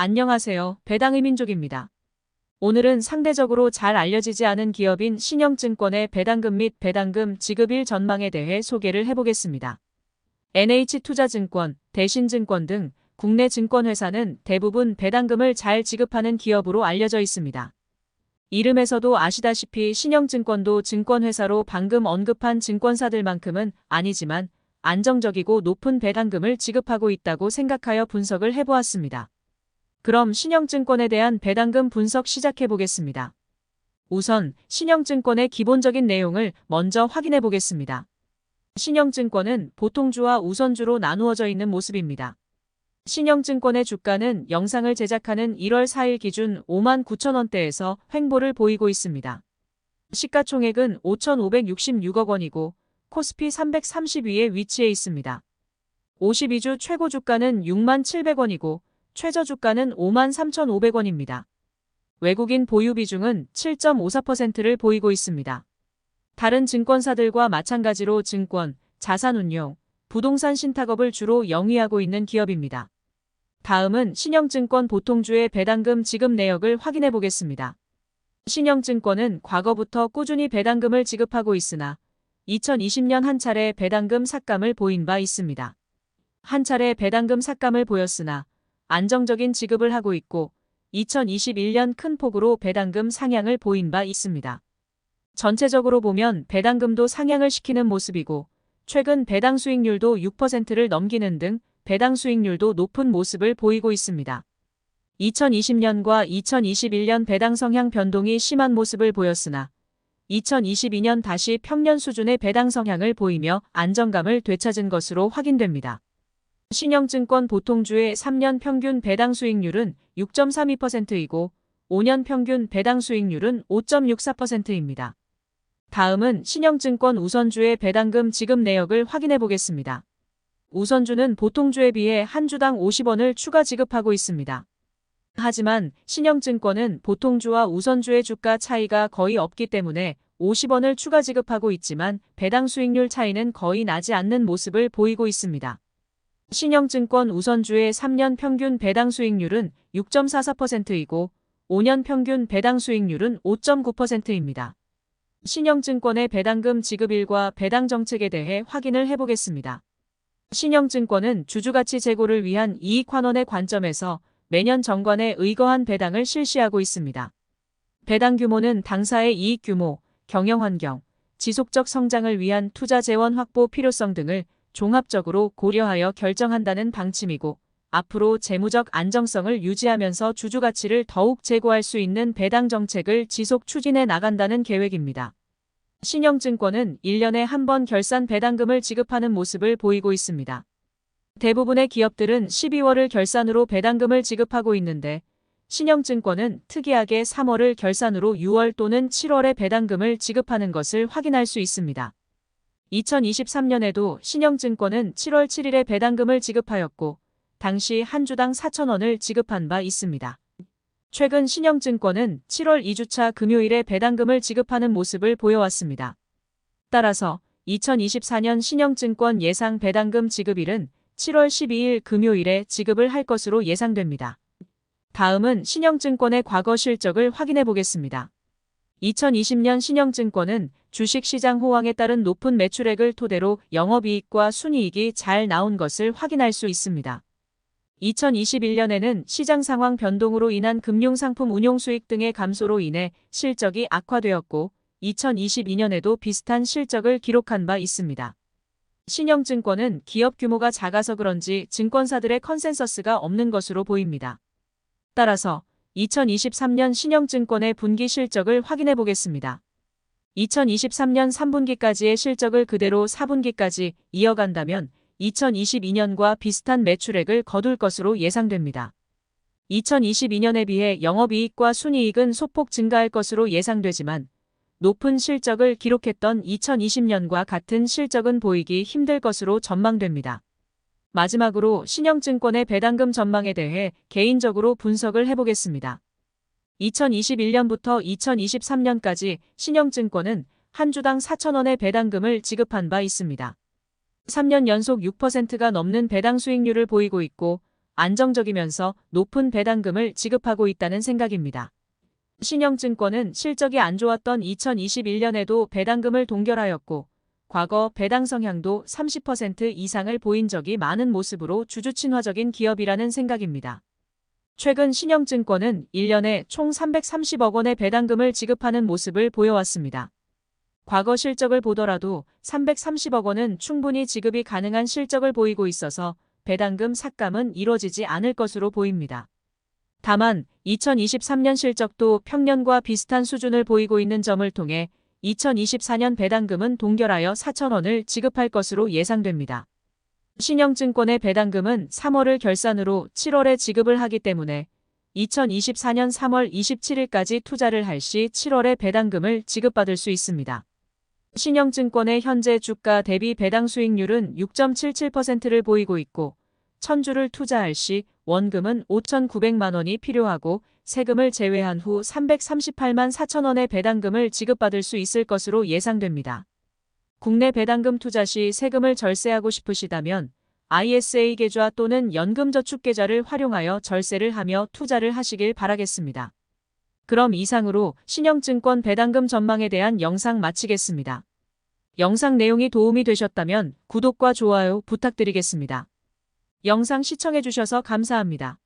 안녕하세요. 배당의 민족입니다. 오늘은 상대적으로 잘 알려지지 않은 기업인 신영증권의 배당금 및 배당금 지급일 전망에 대해 소개를 해보겠습니다. NH투자증권, 대신증권 등 국내 증권회사는 대부분 배당금을 잘 지급하는 기업으로 알려져 있습니다. 이름에서도 아시다시피 신영증권도 증권회사로 방금 언급한 증권사들만큼은 아니지만 안정적이고 높은 배당금을 지급하고 있다고 생각하여 분석을 해보았습니다. 그럼 신영증권에 대한 배당금 분석 시작해 보겠습니다. 우선 신영증권의 기본적인 내용을 먼저 확인해 보겠습니다. 신영증권은 보통주와 우선주로 나누어져 있는 모습입니다. 신영증권의 주가는 영상을 제작하는 1월 4일 기준 59,000원대에서 횡보를 보이고 있습니다. 시가총액은 5,566억 원이고 코스피 330위에 위치해 있습니다. 52주 최고 주가는 67,000원이고 최저 주가는 53,500원입니다. 외국인 보유 비중은 7.54%를 보이고 있습니다. 다른 증권사들과 마찬가지로 증권, 자산운용, 부동산 신탁업을 주로 영위하고 있는 기업입니다. 다음은 신영증권 보통주의 배당금 지급 내역을 확인해 보겠습니다. 신영증권은 과거부터 꾸준히 배당금을 지급하고 있으나 2020년 한 차례 배당금 삭감을 보인 바 있습니다. 한 차례 배당금 삭감을 보였으나 안정적인 지급을 하고 있고 2021년 큰 폭으로 배당금 상향을 보인 바 있습니다. 전체적으로 보면 배당금도 상향을 시키는 모습이고 최근 배당 수익률도 6%를 넘기는 등 배당 수익률도 높은 모습을 보이고 있습니다. 2020년과 2021년 배당 성향 변동이 심한 모습을 보였으나 2022년 다시 평년 수준의 배당 성향을 보이며 안정감을 되찾은 것으로 확인됩니다. 신영증권 보통주의 3년 평균 배당 수익률은 6.32%이고 5년 평균 배당 수익률은 5.64%입니다. 다음은 신영증권 우선주의 배당금 지급 내역을 확인해 보겠습니다. 우선주는 보통주에 비해 한 주당 50원을 추가 지급하고 있습니다. 하지만 신영증권은 보통주와 우선주의 주가 차이가 거의 없기 때문에 50원을 추가 지급하고 있지만 배당 수익률 차이는 거의 나지 않는 모습을 보이고 있습니다. 신영증권 우선주의 3년 평균 배당 수익률은 6.44%이고 5년 평균 배당 수익률은 5.9%입니다. 신영증권의 배당금 지급일과 배당 정책에 대해 확인을 해보겠습니다. 신영증권은 주주가치 제고를 위한 이익 환원의 관점에서 매년 정관에 의거한 배당을 실시하고 있습니다. 배당 규모는 당사의 이익 규모, 경영 환경, 지속적 성장을 위한 투자 재원 확보 필요성 등을 종합적으로 고려하여 결정한다는 방침이고 앞으로 재무적 안정성을 유지하면서 주주 가치를 더욱 제고할 수 있는 배당 정책을 지속 추진해 나간다는 계획입니다. 신영증권은 1년에 한 번 결산 배당금을 지급하는 모습을 보이고 있습니다. 대부분의 기업들은 12월을 결산으로 배당금을 지급하고 있는데 신영증권은 특이하게 3월을 결산으로 6월 또는 7월에 배당금을 지급하는 것을 확인할 수 있습니다. 2023년에도 신영증권은 7월 7일에 배당금을 지급하였고 당시 한 주당 4,000원을 지급한 바 있습니다. 최근 신영증권은 7월 2주차 금요일에 배당금을 지급하는 모습을 보여왔습니다. 따라서 2024년 신영증권 예상 배당금 지급일은 7월 12일 금요일에 지급을 할 것으로 예상됩니다. 다음은 신영증권의 과거 실적을 확인해 보겠습니다. 2020년 신영증권은 주식시장 호황에 따른 높은 매출액을 토대로 영업이익과 순이익이 잘 나온 것을 확인할 수 있습니다. 2021년에는 시장 상황 변동으로 인한 금융상품 운용수익 등의 감소로 인해 실적이 악화되었고 2022년에도 비슷한 실적을 기록한 바 있습니다. 신영증권은 기업 규모가 작아서 그런지 증권사들의 컨센서스가 없는 것으로 보입니다. 따라서 2023년 신영증권의 분기 실적을 확인해 보겠습니다. 2023년 3분기까지의 실적을 그대로 4분기까지 이어간다면 2022년과 비슷한 매출액을 거둘 것으로 예상됩니다. 2022년에 비해 영업이익과 순이익은 소폭 증가할 것으로 예상되지만 높은 실적을 기록했던 2020년과 같은 실적은 보이기 힘들 것으로 전망됩니다. 마지막으로 신영증권의 배당금 전망에 대해 개인적으로 분석을 해보겠습니다. 2021년부터 2023년까지 신영증권은 한 주당 4,000원의 배당금을 지급한 바 있습니다. 3년 연속 6%가 넘는 배당 수익률을 보이고 있고 안정적이면서 높은 배당금을 지급하고 있다는 생각입니다. 신영증권은 실적이 안 좋았던 2021년에도 배당금을 동결하였고 과거 배당 성향도 30% 이상을 보인 적이 많은 모습으로 주주 친화적인 기업이라는 생각입니다. 최근 신영증권은 1년에 총 330억 원의 배당금을 지급하는 모습을 보여왔습니다. 과거 실적을 보더라도 330억 원은 충분히 지급이 가능한 실적을 보이고 있어서 배당금 삭감은 이뤄지지 않을 것으로 보입니다. 다만 2023년 실적도 평년과 비슷한 수준을 보이고 있는 점을 통해 2024년 배당금은 동결하여 4천 원을 지급할 것으로 예상됩니다. 신영증권의 배당금은 3월을 결산으로 7월에 지급을 하기 때문에 2024년 3월 27일까지 투자를 할 시 7월에 배당금을 지급받을 수 있습니다. 신영증권의 현재 주가 대비 배당 수익률은 6.77%를 보이고 있고 1000주를 투자할 시 원금은 5,900만 원이 필요하고 세금을 제외한 후 338만 4천 원의 배당금을 지급받을 수 있을 것으로 예상됩니다. 국내 배당금 투자 시 세금을 절세하고 싶으시다면 ISA 계좌 또는 연금저축계좌를 활용하여 절세를 하며 투자를 하시길 바라겠습니다. 그럼 이상으로 신영증권 배당금 전망에 대한 영상 마치겠습니다. 영상 내용이 도움이 되셨다면 구독과 좋아요 부탁드리겠습니다. 영상 시청해주셔서 감사합니다.